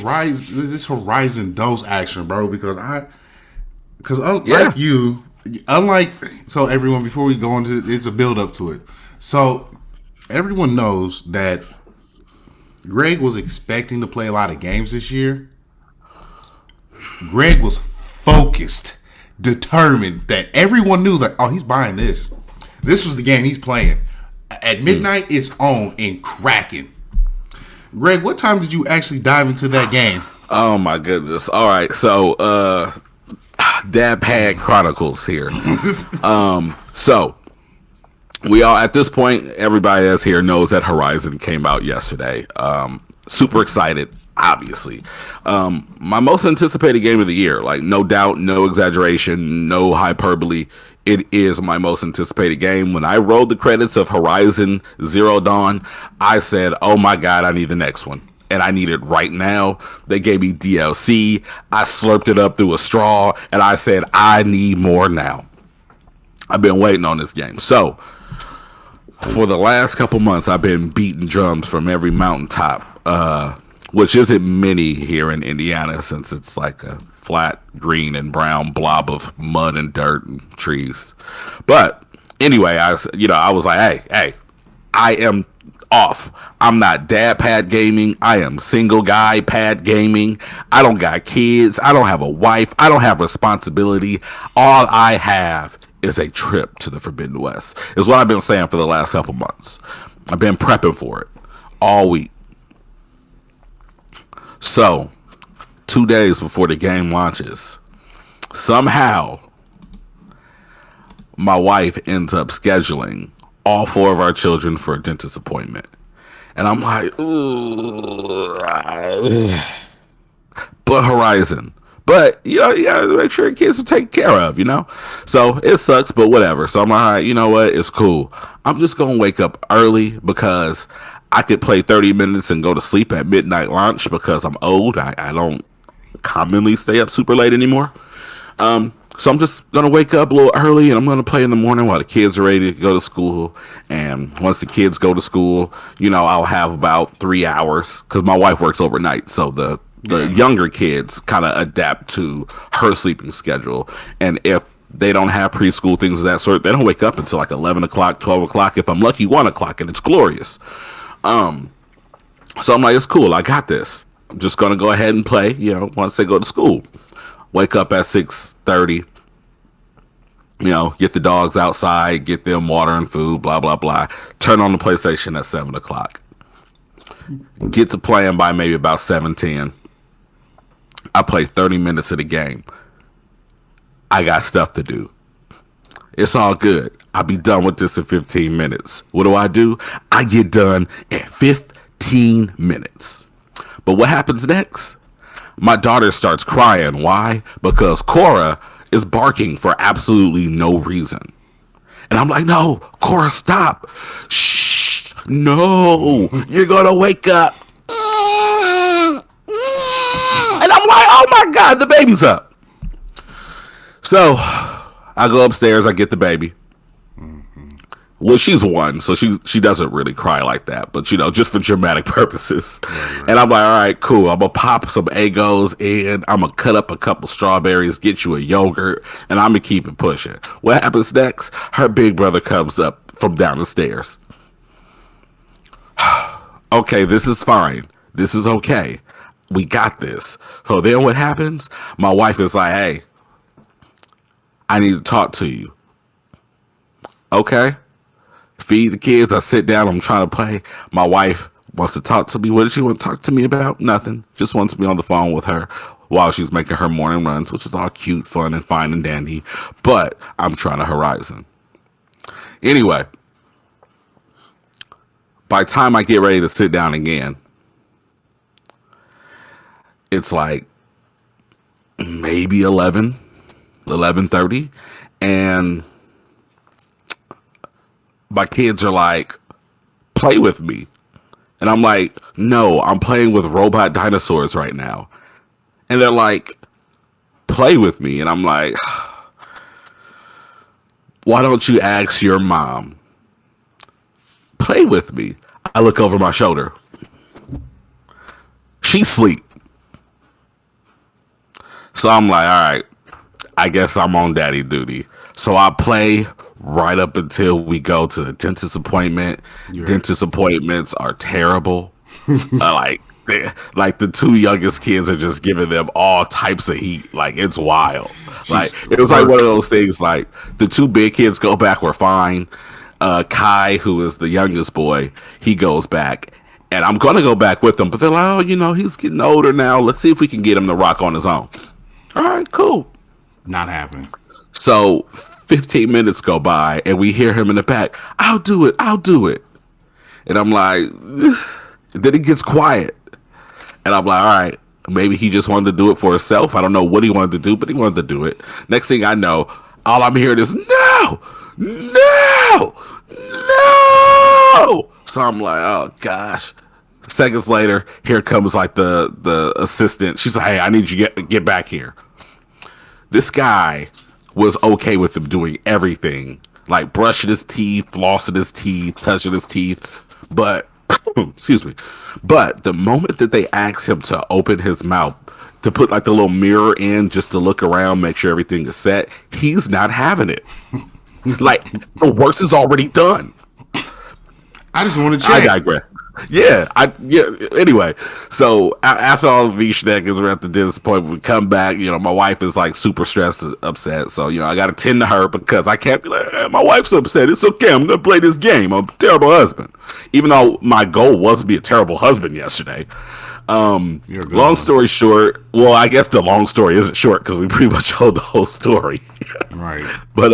Horizon dose action, bro. Because Yeah. so everyone, before we go into it's a build up to it. So everyone knows that Greg was expecting to play a lot of games this year. Greg was focused, determined that everyone knew that, oh, he's buying this. This was the game he's playing. At midnight, it's on and cracking. Greg, what time did you actually dive into that game? Oh my goodness. All right. So Dad Pad Chronicles here. So we all, at this point, everybody that's here knows that Horizon came out yesterday. Super excited, obviously. My most anticipated game of the year, like no doubt, no exaggeration, no hyperbole. It is my most anticipated game. When I rolled the credits of Horizon Zero Dawn, I said, oh my God, I need the next one. And I need it right now. They gave me DLC. I slurped it up through a straw, and I said, I need more now. I've been waiting on this game. So, for the last couple months, I've been beating drums from every mountaintop, which isn't many here in Indiana since it's like a flat green and brown blob of mud and dirt and trees. But anyway, I was like, hey, I am off. I'm not dad pad gaming. I am single guy pad gaming. I don't got kids. I don't have a wife. I don't have responsibility. All I have is a trip to the Forbidden West, is what I've been saying for the last couple months. I've been prepping for it all week. So, 2 days before the game launches, somehow my wife ends up scheduling all 4 of our children for a dentist appointment. And I'm like, ooh, but Horizon. But, you gotta make sure your kids are taken care of, So, it sucks, but whatever. So, I'm like, all right, you know what? It's cool. I'm just gonna wake up early because I could play 30 minutes and go to sleep at midnight launch because I'm old. I don't commonly stay up super late anymore. So I'm just going to wake up a little early and I'm going to play in the morning while the kids are ready to go to school. And once the kids go to school, I'll have about 3 hours because my wife works overnight. So the younger kids kind of adapt to her sleeping schedule. And if they don't have preschool, things of that sort, they don't wake up until like 11 o'clock, 12 o'clock. If I'm lucky, 1 o'clock, and it's glorious. So I'm like, it's cool. I got this. I'm just going to go ahead and play, once they go to school. Wake up at 6:30, get the dogs outside, get them water and food, blah, blah, blah. Turn on the PlayStation at 7 o'clock. Get to playing by maybe about 7:10. I play 30 minutes of the game. I got stuff to do. It's all good. I'll be done with this in 15 minutes. What do? I get done in 15 minutes. But what happens next? My daughter starts crying. Why? Because Cora is barking for absolutely no reason. And I'm like, no, Cora, stop. Shh. No, you're going to wake up. And I'm like, oh my God, the baby's up. So I go upstairs, I get the baby. Well, she's 1, so she doesn't really cry like that, but just for dramatic purposes. Right. And I'm like, all right, cool. I'm gonna pop some Eggos in. I'm gonna cut up a couple strawberries, get you a yogurt, and I'm gonna keep it pushing. What happens next? Her big brother comes up from down the stairs. Okay, this is fine. This is okay. We got this. So then what happens? My wife is like, hey, I need to talk to you. Okay. Feed the kids. I sit down. I'm trying to play. My wife wants to talk to me. What does she want to talk to me about? Nothing. Just wants me on the phone with her while she's making her morning runs, which is all cute, fun, and fine and dandy. But I'm trying to Horizon. Anyway, by the time I get ready to sit down again, it's like maybe 11:30, and my kids are like, play with me. And I'm like, no, I'm playing with robot dinosaurs right now. And they're like, play with me. And I'm like, why don't you ask your mom? Play with me. I look over my shoulder. She's asleep. So I'm like, all right, I guess I'm on daddy duty. So I play right up until we go to the dentist appointment. Dentist appointments are terrible. Like, like the two youngest kids are just giving them all types of heat. Like, it's wild. Like, it was like one of those things. Like, the two big kids go back, we're fine. Kai, who is the youngest boy, he goes back. And I'm going to go back with him. But they're like, oh, you know, he's getting older now. Let's see if we can get him to rock on his own. All right, cool. Not happening. So 15 minutes go by and we hear him in the back. I'll do it. And I'm like, then it gets quiet. And I'm like, all right, maybe he just wanted to do it for himself. I don't know what he wanted to do, but he wanted to do it. Next thing I know, all I'm hearing is, no. So I'm like, oh gosh. Seconds later, here comes like the assistant. She's like, hey, I need you to get back here. This guy was okay with him doing everything, like brushing his teeth, flossing his teeth, touching his teeth. But, excuse me. But the moment that they asked him to open his mouth, to put like the little mirror in just to look around, make sure everything is set, he's not having it. Like, the worst is already done. I just want to check. I digress. Yeah. Anyway, so after all of these shenanigans, we're at the dentist appointment. We come back. You know, my wife is like super stressed, and upset. So you know, I got to tend to her because I can't be like, hey, my wife's upset. It's okay. I'm gonna play this game. I'm a terrible husband, even though my goal was to be a terrible husband yesterday. Long story short, well, I guess the long story isn't short because we pretty much told the whole story. Right. But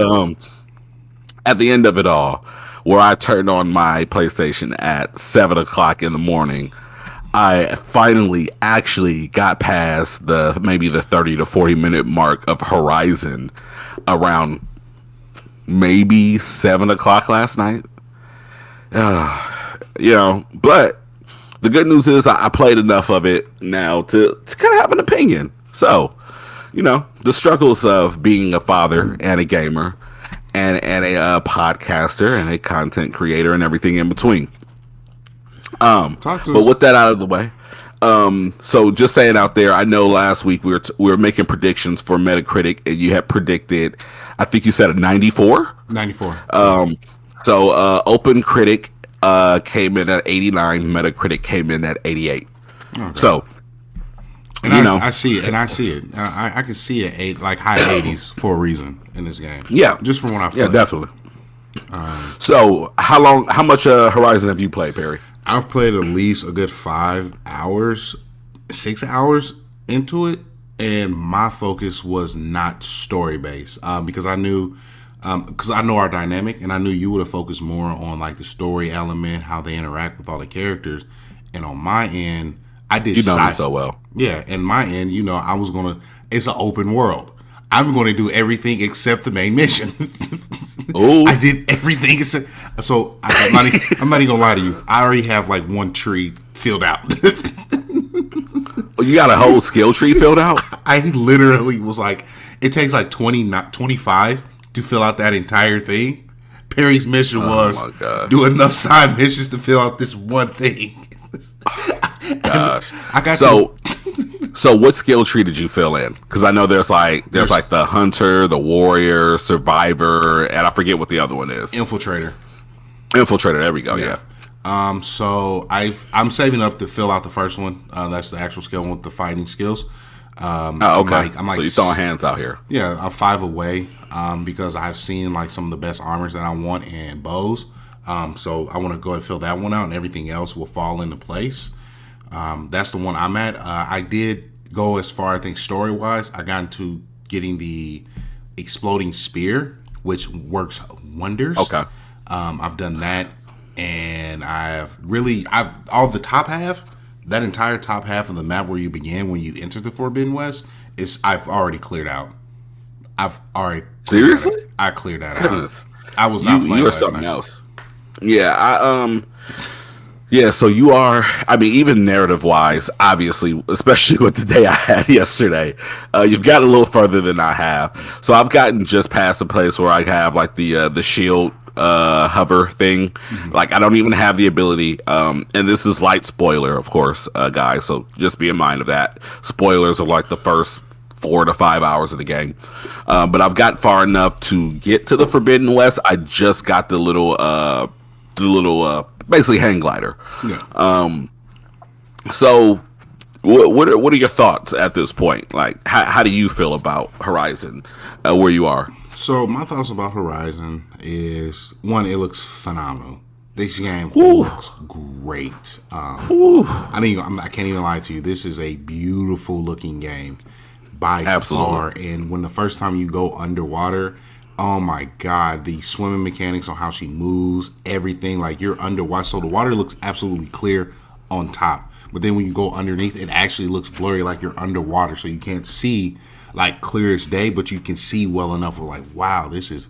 at the end of it all, where I turned on my PlayStation at 7 o'clock in the morning, I finally actually got past maybe the 30 to 40 minute mark of Horizon around maybe 7 o'clock last night. You know, but the good news is I played enough of it now to kind of have an opinion. So, you know, the struggles of being a father and a gamer and a podcaster and a content creator and everything in between. But with that out of the way, so just saying out there, I know last week we were making predictions for Metacritic, and you had predicted, I think you said a 94. 94. So Open Critic came in at 89. Metacritic came in at 88. Okay. So. And I see it, I can see it like high 80s for a reason in this game. Yeah, just from what I've played. Yeah, definitely. So how much Horizon have you played, Perry? I've played at least a good 5 hours, 6 hours into it, and my focus was not story based because I knew, because I know our dynamic, and I knew you would have focused more on like the story element, how they interact with all the characters, and on my end, I did. You know me so well. Yeah, and my end, you know, I was gonna. It's an open world. I'm going to do everything except the main mission. Oh, I did everything except. So I'm not even gonna lie to you. I already have like one tree filled out. You got a whole skill tree filled out? I literally was like, it takes like 25 to fill out that entire thing. Perry's mission was do enough side missions to fill out this one thing. Gosh, I got so what skill tree did you fill in? Because I know there's like the hunter, the warrior, survivor, and I forget what the other one is. Infiltrator. There we go. Yeah. So I'm saving up to fill out the first one. That's the actual skill one with the fighting skills. Okay. I'm like, so you're throwing hands out here. Yeah, I'm 5 away. Because I've seen like some of the best armors that I want and bows. So I want to go ahead and fill that one out, and everything else will fall into place. That's the one I'm at. I did go as far, I think, story-wise. I got into getting the exploding spear, which works wonders. Okay. I've done that, and I've all the top half, that entire top half of the map where you begin when you enter the Forbidden West, I've already cleared out. Seriously? I cleared that Goodness. out. I was not playing. You were something else. Yeah, yeah, so you are, I mean, even narrative-wise, obviously, especially with the day I had yesterday, you've gotten a little further than I have. So I've gotten just past the place where I have, like, the shield hover thing. Mm-hmm. Like, I don't even have the ability, and this is light spoiler, of course, guys, so just be in mind of that. Spoilers are, like, the first 4 to 5 hours of the game. But I've got far enough to get to the Forbidden West. I just got the little basically hang glider. Yeah. So what are your thoughts at this point? Like, how do you feel about Horizon, where you are? So my thoughts about Horizon is, one, it looks phenomenal. This game looks great. I can't even lie to you. This is a beautiful looking game by far. And when the first time you go underwater, oh my God, the swimming mechanics on how she moves, everything, like you're underwater. So the water looks absolutely clear on top. But then when you go underneath, it actually looks blurry, like you're underwater. So you can't see like clear as day, but you can see well enough. We're like, wow, this is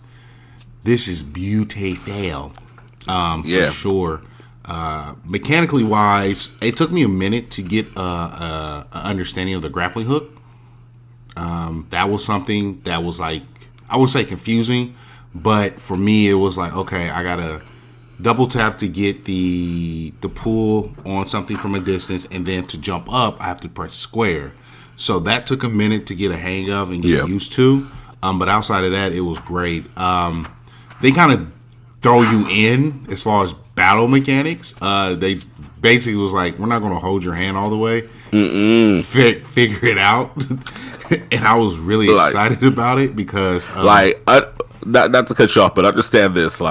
beautiful. For sure. Mechanically wise, it took me a minute to get a understanding of the grappling hook. That was something that was like, I would say confusing, but for me it was like, okay, I gotta double tap to get the pull on something from a distance, and then to jump up I have to press square. So that took a minute to get a hang of and get used to. But outside of that, it was great. They kind of throw you in as far as battle mechanics. They basically was like, we're not going to hold your hand all the way. Figure it out. And I was really excited about it because not to cut you off, but understand this,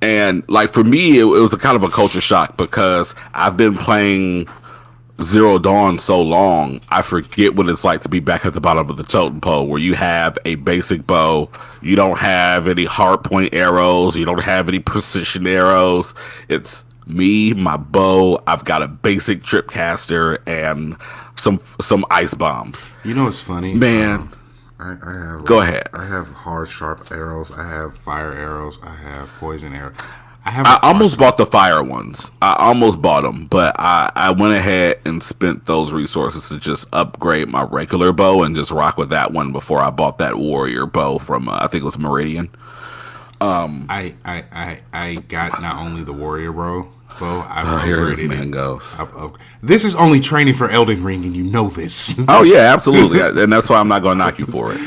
and for me it was a kind of a culture shock because I've been playing Zero Dawn so long, I forget what it's like to be back at the bottom of the totem pole, where you have a basic bow, you don't have any hard point arrows, you don't have any precision arrows. It's me, my bow, I've got a basic trip caster and some ice bombs. You know what's funny, man? I have go ahead. I have hard sharp arrows, I have fire arrows, I have poison arrows. I almost bought the fire ones. I almost bought them, but I went ahead and spent those resources to just upgrade my regular bow and just rock with that one before I bought that warrior bow from I think it was Meridian. I got not only the warrior bow. Here this man goes. This is only training for Elden Ring, and you know this. Oh yeah, absolutely, and that's why I'm not going to knock you for it.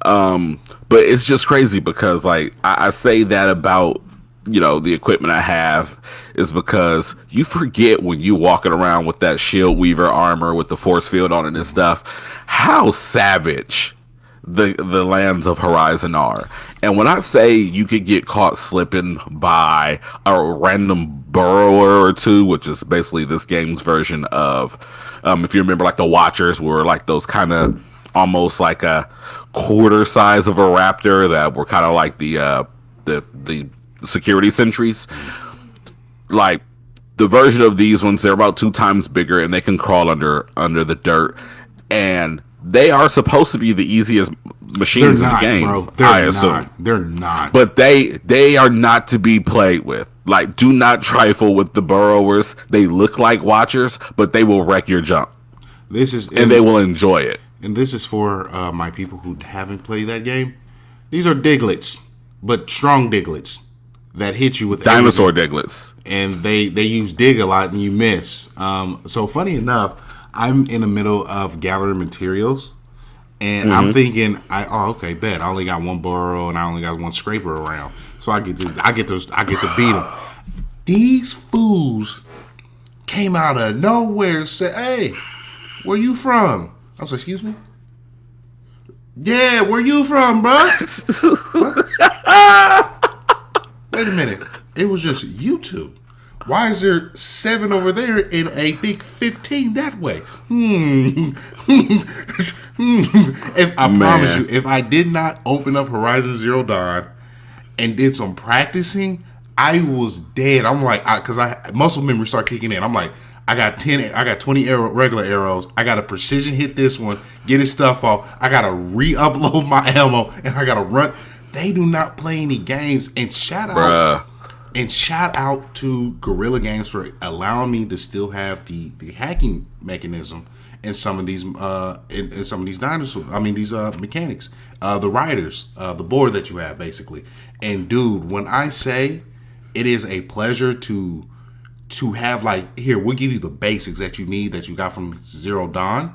But it's just crazy because I say that about, the equipment I have is because you forget when you walking around with that shield weaver armor with the force field on it and stuff, how savage the lands of Horizon are. And when I say you could get caught slipping by a random burrower or two, which is basically this game's version of, if you remember, the Watchers were those kind of almost like a quarter size of a raptor that were kind of like the security sentries. The version of these ones, they're about 2 times bigger and they can crawl under the dirt, and they are supposed to be the easiest machines in the game, bro. I assume. They're not. But they are not to be played with. Do not trifle with the burrowers. They look like Watchers, but they will wreck your jump. And they will enjoy it. And this is for my people who haven't played that game. These are Diglets, but strong Diglets that hit you with dinosaur everything. Diglets. And they use dig a lot and you miss. So funny enough, I'm in the middle of gathering materials, and I'm thinking, okay, bet I only got one burrow and I only got one scraper around, so I get to beat them. These fools came out of nowhere and said, "Hey, where you from?" I was like, "Excuse me." Yeah, where you from, bro? Wait a minute, it was just YouTube. Why is there 7 over there and a big 15 that way? If I promise you, if I did not open up Horizon Zero Dawn and did some practicing, I was dead. I'm like, because muscle memory start kicking in. I'm like, I got 20 regular arrows. I got to precision hit this one, get his stuff off. I got to re-upload my ammo, and I got to run. They do not play any games. And shout out to Guerrilla Games for allowing me to still have the hacking mechanism in some of these in some of these dinosaurs. I mean these mechanics, the riders, the board that you have basically. And dude, when I say it is a pleasure to have here, we'll give you the basics that you need that you got from Zero Dawn,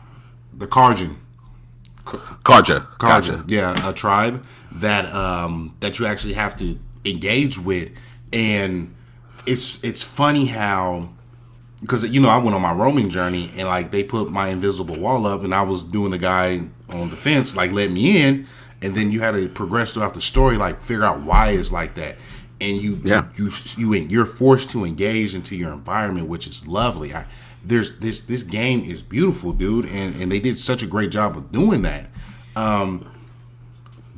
the Karjan. Karja. Karjan, Gotcha. yeah, a tribe that you actually have to engage with, and it's funny how, because I went on my roaming journey and like they put my invisible wall up and I was doing the guy on the fence like let me in, and then you had to progress throughout the story, like figure out why it's like that, and you're forced to engage into your environment, which is lovely. This game is beautiful, dude, and they did such a great job of doing that.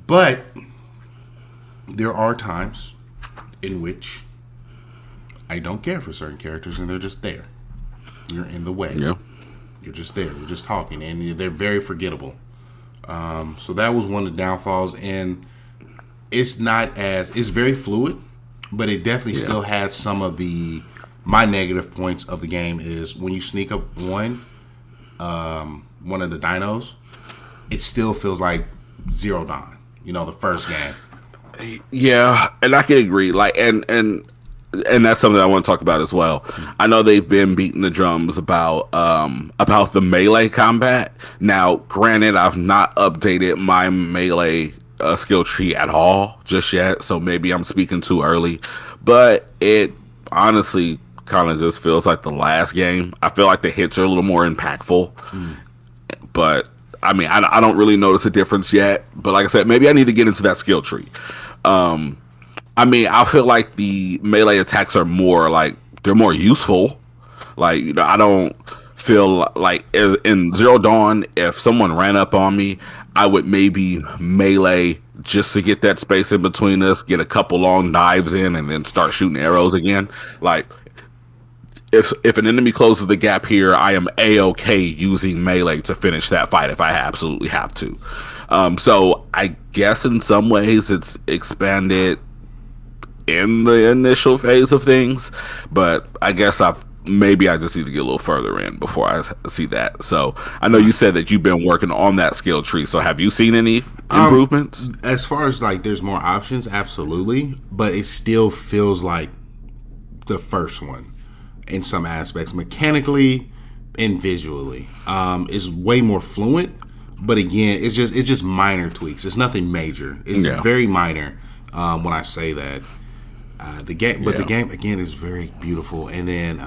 But there are times in which I don't care for certain characters and they're just there. You're in the way. Yeah. You're just there. You're just talking, and they're very forgettable. So that was one of the downfalls, and it's very fluid, but it definitely still had some of my negative points of the game is when you sneak up one of the dinos, it still feels like Zero Dawn, the first game. Yeah, and I can agree. Like, and that's something I want to talk about as well. I know they've been beating the drums about the melee combat. Now, granted, I've not updated my melee skill tree at all just yet, so maybe I'm speaking too early. But it honestly kind of just feels like the last game. I feel like the hits are a little more impactful, but I mean, I don't really notice a difference yet. But like I said, maybe I need to get into that skill tree. I mean, I feel like the melee attacks are more like they're more useful. Like, I don't feel like in Zero Dawn, if someone ran up on me, I would maybe melee just to get that space in between us, get a couple long dives in, and then start shooting arrows again. Like, if an enemy closes the gap here, I am A-okay using melee to finish that fight if I absolutely have to. So I guess in some ways it's expanded in the initial phase of things, but I guess I just need to get a little further in before I see that. So I know you said that you've been working on that skill tree. So have you seen any improvements? As far as like there's more options, absolutely, but it still feels like the first one in some aspects, mechanically and visually. It's way more fluent, but again, it's just minor tweaks. It's nothing major. It's very minor when I say that. The game again is very beautiful, and then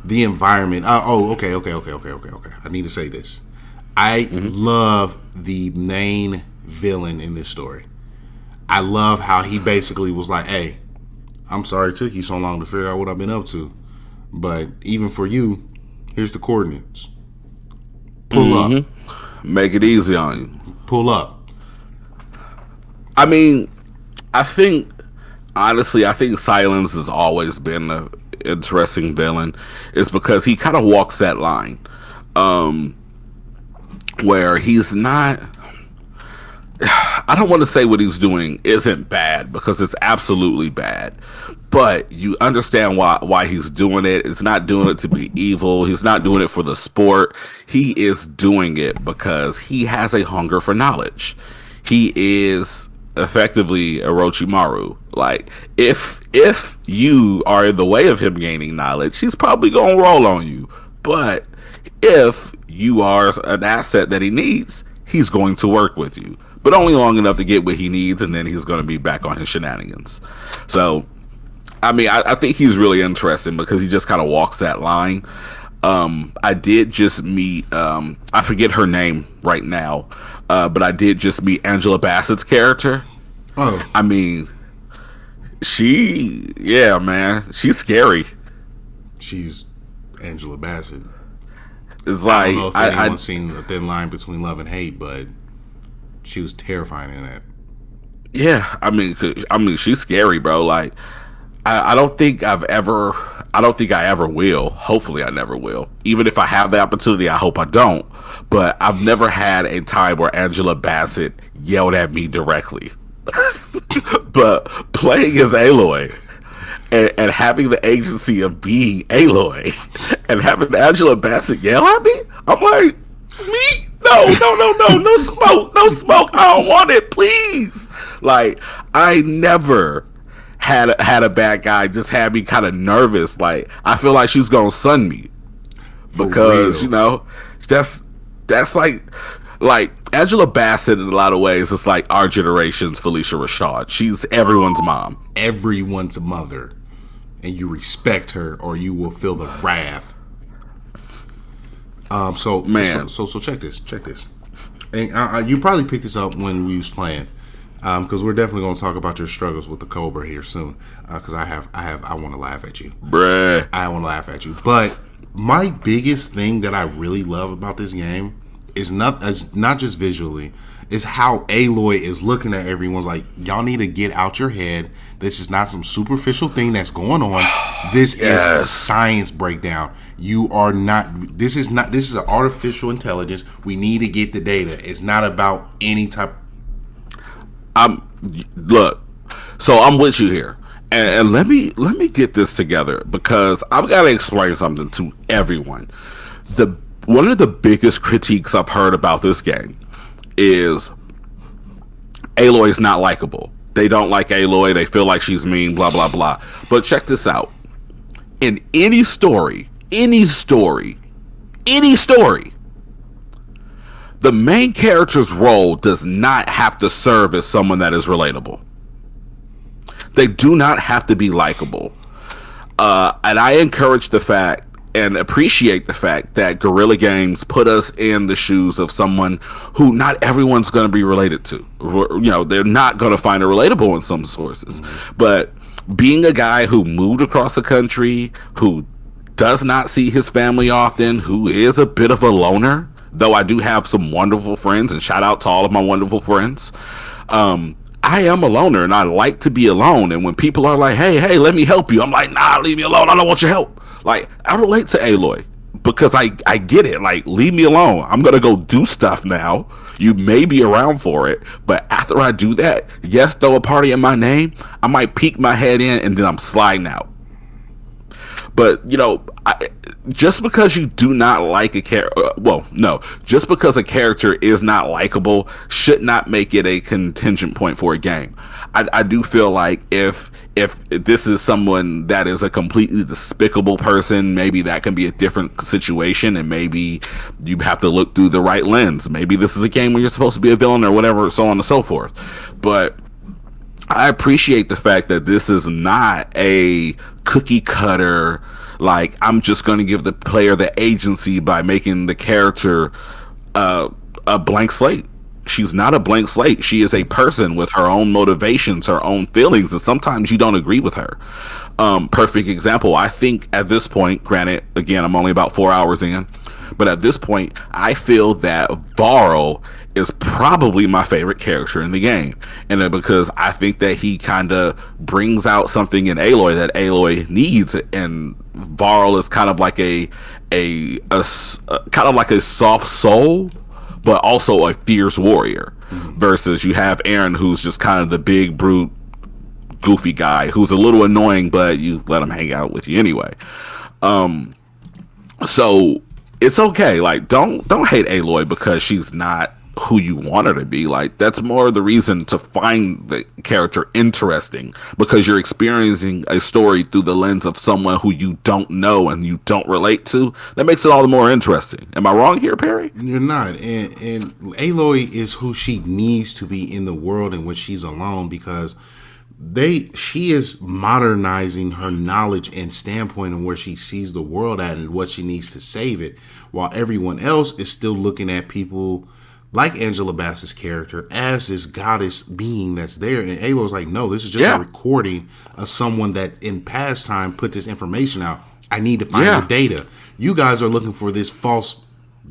the environment. Okay. I need to say this. I love the main villain in this story. I love how he basically was like, "Hey, I'm sorry it took you so long to figure out what I've been up to, but even for you, here's the coordinates. Pull up. Make it easy on you. Pull up." I mean, honestly, I think Silence has always been an interesting villain. It's because he kind of walks that line where he's not... I don't want to say what he's doing isn't bad, because it's absolutely bad. But you understand why he's doing it. It's not doing it to be evil. He's not doing it for the sport. He is doing it because he has a hunger for knowledge. He is effectively Orochimaru. Like, if you are in the way of him gaining knowledge, he's probably gonna roll on you. But if you are an asset that he needs, he's going to work with you, but only long enough to get what he needs, and then he's going to be back on his shenanigans. So, I mean, I think he's really interesting because he just kind of walks that line. I did just meet, I forget her name right now, but I did just meet Angela Bassett's character. Oh. I mean, she's scary. She's Angela Bassett. It's like, I don't know if anyone's seen A Thin Line Between Love and Hate, but she was terrifying in that. Yeah, I mean, she's scary, bro. Like, I don't think I ever will. Hopefully I never will. Even if I have the opportunity, I hope I don't. But I've never had a time where Angela Bassett yelled at me directly. But playing as Aloy and having the agency of being Aloy and having Angela Bassett yell at me, I'm like, me? No smoke. I don't want it, please. Like, I never had a bad guy just had me kind of nervous. Like, I feel like she's gonna sun me because, That's like Angela Bassett in a lot of ways. It's like our generation's Felicia Rashad. She's everyone's mom. Everyone's mother. And you respect her or you will feel the wrath. So check this. And you probably picked this up when we was playing. Because we're definitely going to talk about your struggles with the Cobra here soon. Because I want to laugh at you. Bruh. I want to laugh at you. But my biggest thing that I really love about this game is not just visually, is how Aloy is looking at everyone's like, y'all need to get out your head. This is not some superficial thing that's going on. This is a science breakdown. You are not. This is an artificial intelligence. We need to get the data. It's not about any type. Look, so I'm with you here, and let me get this together because I've got to explain something to everyone. One of the biggest critiques I've heard about this game is Aloy is not likable. They don't like Aloy. They feel like she's mean. Blah blah blah. But check this out. In any story, the main character's role does not have to serve as someone that is relatable. They do not have to be likable. And I encourage the fact and appreciate the fact that Guerrilla Games put us in the shoes of someone who not everyone's going to be related to. You know, they're not going to find it relatable in some sources. But being a guy who moved across the country, who does not see his family often, who is a bit of a loner, though I do have some wonderful friends, and shout out to all of my wonderful friends. I am a loner, and I like to be alone. And when people are like, hey, let me help you, I'm like, nah, leave me alone. I don't want your help. Like, I relate to Aloy because I get it. Like, leave me alone. I'm going to go do stuff now. You may be around for it, but after I do that, yes, throw a party in my name, I might peek my head in, and then I'm sliding out. But, you know, just because you do not like a character, just because a character is not likable should not make it a contingent point for a game. I do feel like if this is someone that is a completely despicable person, maybe that can be a different situation, and maybe you have to look through the right lens. Maybe this is a game where you're supposed to be a villain or whatever, so on and so forth. But I appreciate the fact that this is not a cookie cutter, like, I'm just going to give the player the agency by making the character a blank slate. She's not a blank slate. She is a person with her own motivations, her own feelings, and sometimes you don't agree with her. Perfect example, I think at this point, granted, again, I'm only about 4 hours in, but at this point, I feel that Varl is probably my favorite character in the game. And because I think that he kind of brings out something in Aloy that Aloy needs, and Varl is kind of like a kind of like a soft soul, but also a fierce warrior. Versus you have Aaron, who's just kind of the big brute goofy guy who's a little annoying, but you let him hang out with you anyway. So it's okay. Like, don't hate Aloy because she's not who you want her to be. Like, that's more the reason to find the character interesting, because you're experiencing a story through the lens of someone who you don't know and you don't relate to. That makes it all the more interesting. Am I wrong here, Perry? You're not. And Aloy is who she needs to be in the world in which she's alone, because she is modernizing her knowledge and standpoint and where she sees the world at and what she needs to save it, while everyone else is still looking at people like Angela Bassett's character as this goddess being that's there. And Aloy's like, no, this is just a recording of someone that in past time put this information out. I need to find the data. You guys are looking for this false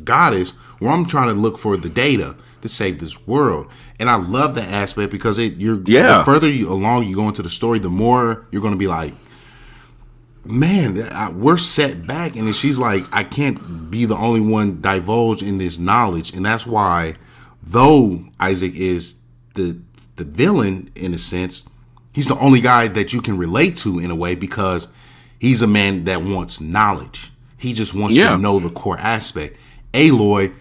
goddess, where I'm trying to look for the data to save this world. And I love that aspect, because the further along you go into the story, the more you're going to be like, man, we're set back. And then she's like, I can't be the only one divulged in this knowledge. And that's why, though Isaac is the villain in a sense, he's the only guy that you can relate to in a way, because he's a man that wants knowledge. He just wants to know the core aspect. Aloy,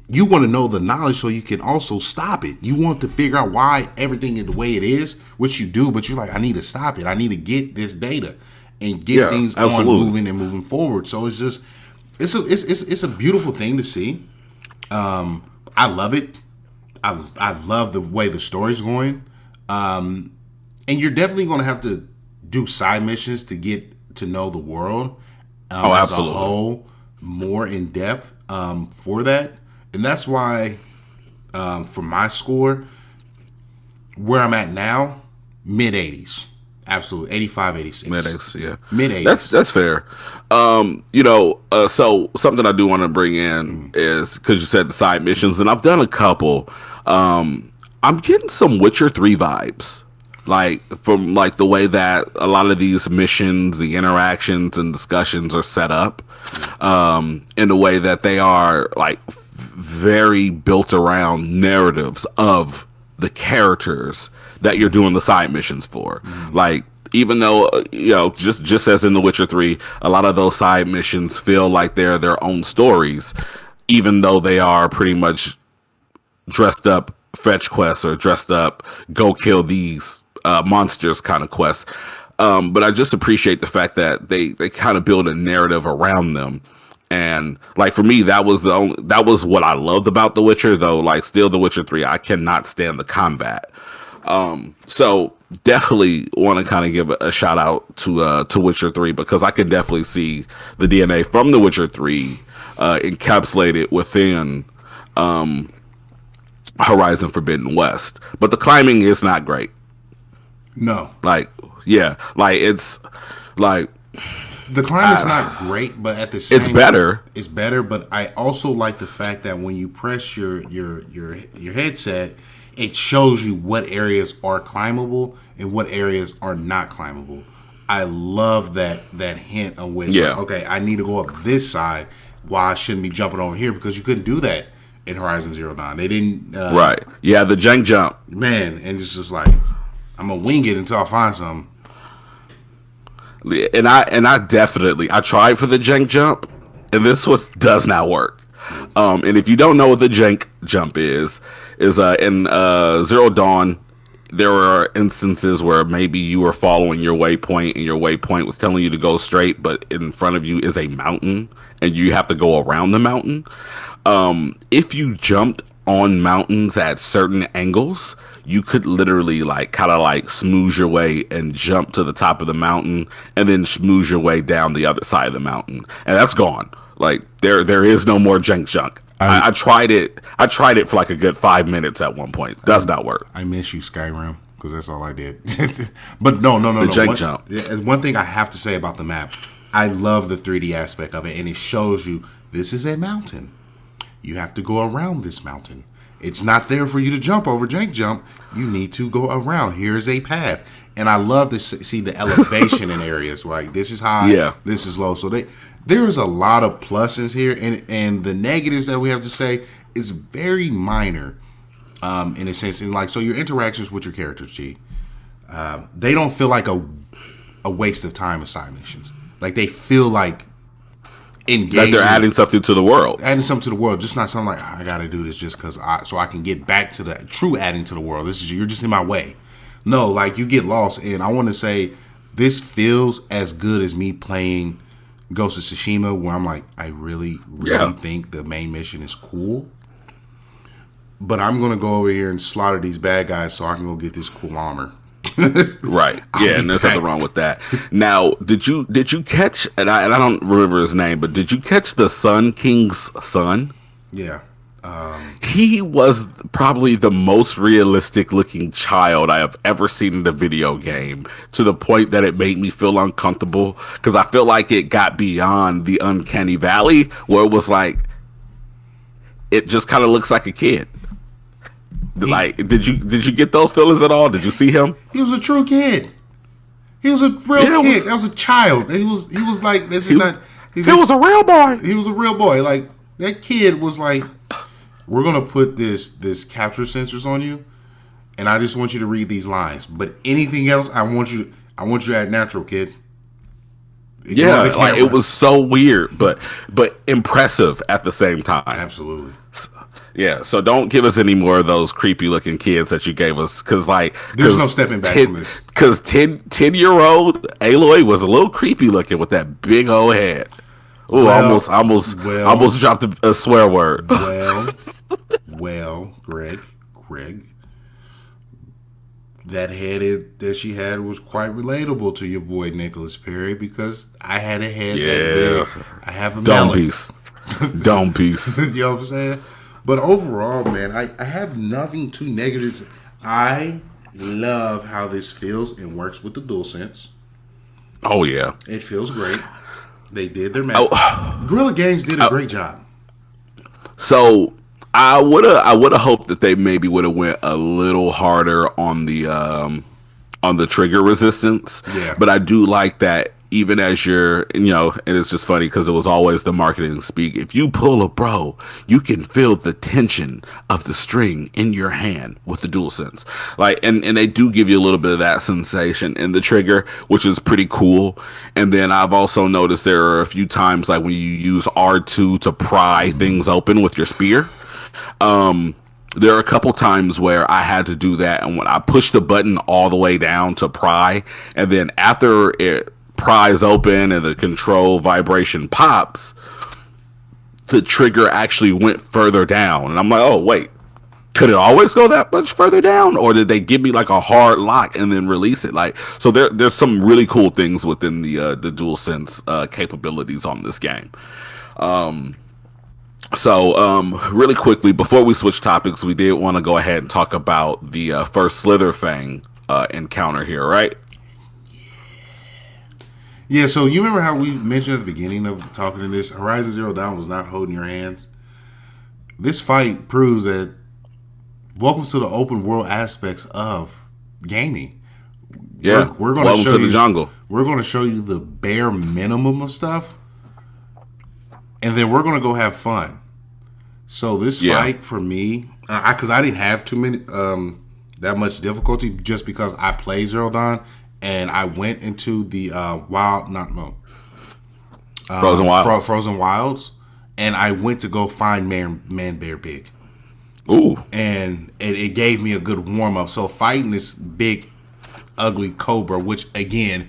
you want to know the knowledge so you can also stop it. You want to figure out why everything is the way it is, which you do, but you're like, I need to stop it. I need to get this data and get things on moving and moving forward. So it's just, it's a beautiful thing to see. I love it. I love the way the story's going. And you're definitely going to have to do side missions to get to know the world as a whole more in depth for that. And that's why, for my score, where I'm at now, mid 80s. Absolutely. 85, 86. Mid 80s, yeah. Mid 80s. That's fair. So something I do want to bring in is, because you said the side missions, and I've done a couple. I'm getting some Witcher 3 vibes. Like, from like the way that a lot of these missions, the interactions and discussions are set up, in the way that they are like very built around narratives of the characters that you're doing the side missions for. Like, even though, just as in The Witcher 3, a lot of those side missions feel like they're their own stories, even though they are pretty much dressed up fetch quests or dressed up go kill these monsters kind of quests. But I just appreciate the fact that they kind of build a narrative around them. And like, for me, that was what I loved about The Witcher, though. Like, still The Witcher 3, I cannot stand the combat. So definitely want to kind of give a shout out to Witcher 3, because I can definitely see the DNA from The Witcher 3 encapsulated within Horizon Forbidden West. But the climbing is not great. No. Like, yeah, like it's like the climb is not great, but at the same it's better. It's better, but I also like the fact that when you press your headset, it shows you what areas are climbable and what areas are not climbable. I love that hint on which, like, okay, I need to go up this side. Why I shouldn't be jumping over here? Because you couldn't do that in Horizon Zero Dawn. They didn't. Right. Yeah, the jank jump. Man, and it's just like, I'm going to wing it until I find something. And I definitely, I tried for the jank jump, and this one does not work. And if you don't know what the jank jump is in Zero Dawn, there are instances where maybe you were following your waypoint and your waypoint was telling you to go straight, but in front of you is a mountain and you have to go around the mountain. If you jumped on mountains at certain angles, you could literally kind of smooze your way and jump to the top of the mountain and then smooze your way down the other side of the mountain. And that's gone. Like, there is no more jank junk. I tried it. I tried it for like a good 5 minutes at one point. Does not work. I miss you, Skyrim, because that's all I did. But no. The jank jump. One thing I have to say about the map, I love the 3D aspect of it, and it shows you this is a mountain. You have to go around this mountain. It's not there for you to jump over jank jump. You need to go around. Here's a path. And I love to see the elevation in areas. Like, this is high, this is low. So there's a lot of pluses here, and the negatives that we have to say is very minor, in a sense. And so your interactions with your characters, G, they don't feel like a waste of time aside missions. Like, they feel like engaging. Like they're adding something to the world. Just not something like, I got to do this just because so I can get back to the true adding to the world. You're just in my way. No, like, you get lost, and I want to say this feels as good as me playing Ghost of Tsushima, where I'm like, I really think the main mission is cool, but I'm gonna go over here and slaughter these bad guys so I can go get this cool armor. Right. Yeah, and there's nothing wrong with that. Now, did you catch? And I don't remember his name, but did you catch the Sun King's son? Yeah. He was probably the most realistic looking child I have ever seen in a video game, to the point that it made me feel uncomfortable, because I feel like it got beyond the uncanny valley, where it was like, it just kind of looks like a kid. Did you get those feelings at all? Did you see him? He was a true kid. He was a real kid. That was a child. He was like, this is not. He was a real boy. He was a real boy. Like, that kid was like, we're gonna put this capture sensors on you, and I just want you to read these lines. But anything else, I want you to act natural, kid. It was so weird, but impressive at the same time. Absolutely. Yeah, so don't give us any more of those creepy looking kids that you gave us, because there's no stepping back from this. Because 10-year-old Aloy was a little creepy looking with that big old head. Ooh, Well, almost dropped a swear word. Greg, that that she had was quite relatable to your boy Nicholas Perry because I had a head that big. I have a Dome melon. piece. Dome piece. You know what I'm saying? But overall, man, I have nothing too negative. I love how this feels and works with the DualSense. Oh yeah, it feels great. They did their magic. Guerrilla Games did a great job. So I would have hoped that they maybe would have went a little harder on the trigger resistance. Yeah. But I do like that even as you're, and it's just funny because it was always the marketing speak. If you pull a bro, you can feel the tension of the string in your hand with the DualSense. Like, and they do give you a little bit of that sensation in the trigger, which is pretty cool. And then I've also noticed there are a few times like when you use R2 to pry things open with your spear. There are a couple times where I had to do that, and when I pushed the button all the way down to pry, and then after it pries open and the control vibration pops, the trigger actually went further down, and I'm like, oh wait, could it always go that much further down, or did they give me like a hard lock and then release it? Like, so there's some really cool things within the DualSense capabilities on this game. So, really quickly, before we switch topics, we did want to go ahead and talk about the first Slitherfang encounter here, right? Yeah, so you remember how we mentioned at the beginning of talking to this, Horizon Zero Dawn was not holding your hands? This fight proves that welcome to the open world aspects of gaming. Yeah, we're going to show to the you, jungle. We're going to show you the bare minimum of stuff, and then we're going to go have fun. So this fight for me, because I didn't have too many that much difficulty, just because I play Zero Dawn and I went into the Frozen Wilds, and I went to go find Man Bear Big. Ooh, and it gave me a good warm up. So fighting this big, ugly cobra, which again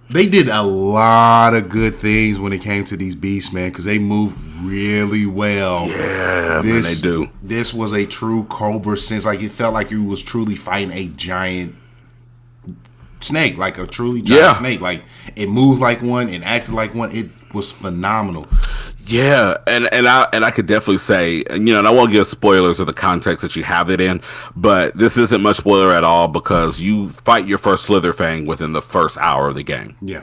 they did a lot of good things when it came to these beasts, man, because they move really well. Yeah, man, they do. This was a true cobra sense. Like, it felt like you was truly fighting a giant snake, like a truly giant snake. Like, it moved like one and acted like one. It was phenomenal. Yeah, and I could definitely say, and I won't give spoilers of the context that you have it in, but this isn't much spoiler at all because you fight your first Slitherfang within the first hour of the game. Yeah.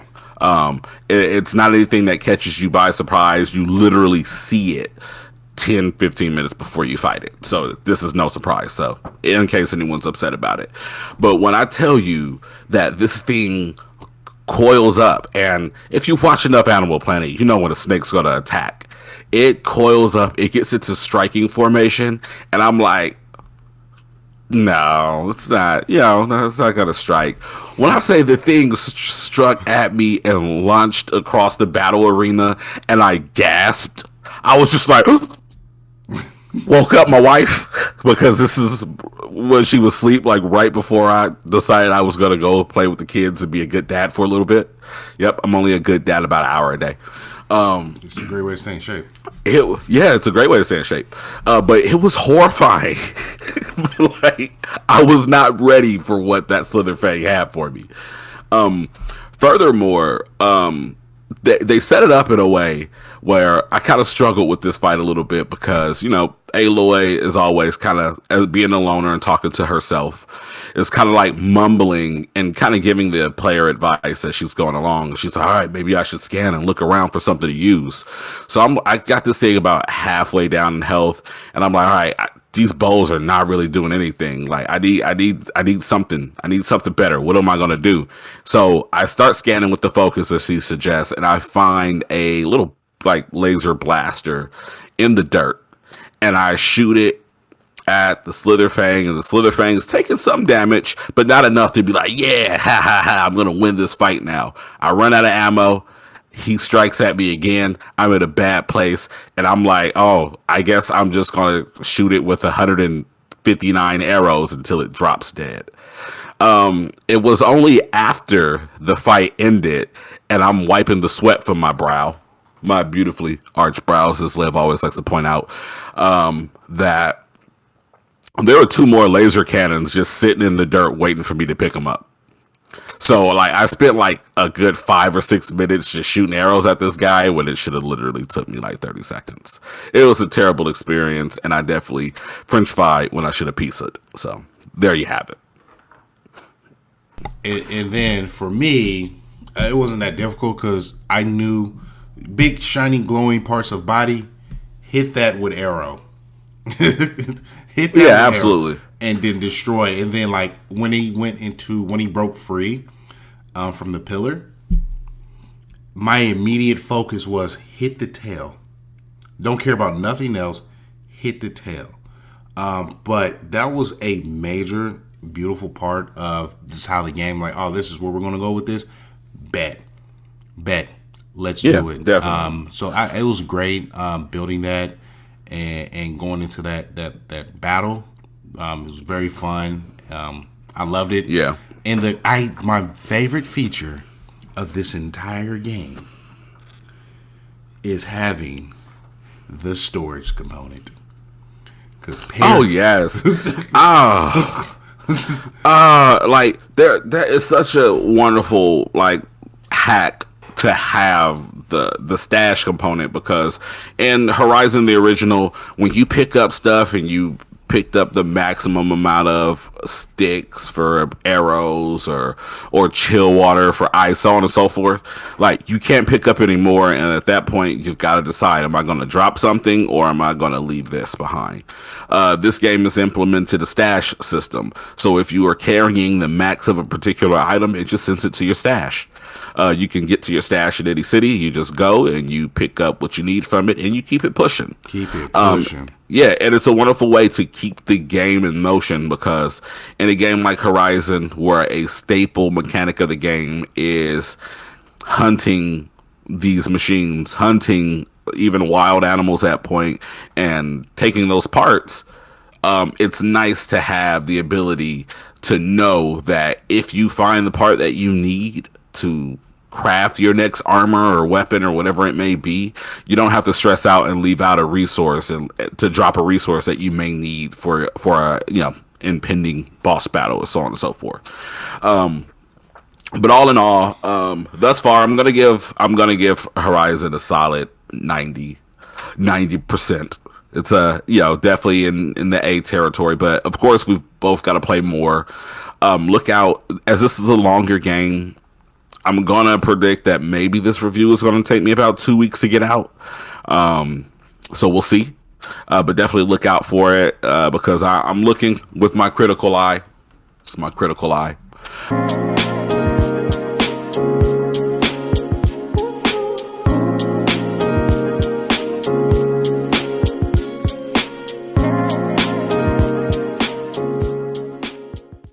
It's not anything that catches you by surprise. You literally see it 10, 15 minutes before you fight it. So this is no surprise. So in case anyone's upset about it. But when I tell you that this thing coils up, and if you watch enough Animal Planet, you know when a snake's gonna attack. It coils up, it gets into striking formation, and I'm like, no, it's not, it's not gonna strike. When I say the thing struck at me and launched across the battle arena, and I gasped, I was just like, woke up my wife, because this is when she was asleep, like right before I decided I was going to go play with the kids and be a good dad for a little bit. Yep, I'm only a good dad about an hour a day. It's a great way to stay in shape. It's a great way to stay in shape. But it was horrifying. Like, I was not ready for what that Slitherfang had for me. Furthermore, they set it up in a way where I kind of struggled with this fight a little bit because, Aloy is always kind of being a loner and talking to herself. It's kind of like mumbling and kind of giving the player advice as she's going along. She's like, all right, maybe I should scan and look around for something to use. So I got this thing about halfway down in health, and I'm like, all right, these bows are not really doing anything. Like, I need something. I need something better. What am I going to do? So I start scanning with the focus as she suggests, and I find a little like laser blaster in the dirt, and I shoot it at the Slitherfang, and the Slitherfang is taking some damage, but not enough to be like, yeah, ha ha ha, I'm going to win this fight now. I run out of ammo. He strikes at me again. I'm in a bad place, and I'm like, oh, I guess I'm just going to shoot it with 150 59 arrows until it drops dead. It was only after the fight ended and I'm wiping the sweat from my brow, my beautifully arched brows, as Liv always likes to point out, that there were 2 more laser cannons just sitting in the dirt waiting for me to pick them up. So like I spent like a good 5 or 6 minutes just shooting arrows at this guy when it should have literally took me like 30 seconds. It was a terrible experience, and I definitely French fried when I should have pizzaed. So there you have it. And then for me, it wasn't that difficult because I knew big shiny glowing parts of body, hit that with arrow. Hit that with absolutely. Arrow, and then destroy. And then like when he broke free from the pillar, my immediate focus was hit the tail. Don't care about nothing else. Hit the tail. But that was a major, beautiful part of this how the game. Like, oh, this is where we're gonna go with this. Bet. Let's do it. Definitely. So it was great building that and going into that battle. It was very fun. I loved it. Yeah. And my favorite feature of this entire game is having the storage component. Oh yes. Like there is such a wonderful like hack to have the stash component, because in Horizon the original, when you pick up stuff and you picked up the maximum amount of sticks for arrows or chill water for ice, so on and so forth, like you can't pick up anymore, and at that point you've got to decide, am I going to drop something or am I going to leave this behind? This game has implemented a stash system, so if you are carrying the max of a particular item, it just sends it to your stash. You can get to your stash in any city. You just go and you pick up what you need from it, and you keep it pushing. Yeah, and it's a wonderful way to keep the game in motion, because in a game like Horizon, where a staple mechanic of the game is hunting these machines, hunting even wild animals at point, and taking those parts, it's nice to have the ability to know that if you find the part that you need to craft your next armor or weapon or whatever it may be, you don't have to stress out and leave out a resource and to drop a resource that you may need for a impending boss battle, and so on and so forth. But all in all, thus far, I'm gonna give Horizon a solid 90%. It's definitely in the A territory, but of course we've both got to play more. Look out, as this is a longer game, I'm gonna predict that maybe this review is gonna take me about 2 weeks to get out. So we'll see. But definitely look out for it, because I'm looking with my critical eye. It's my critical eye.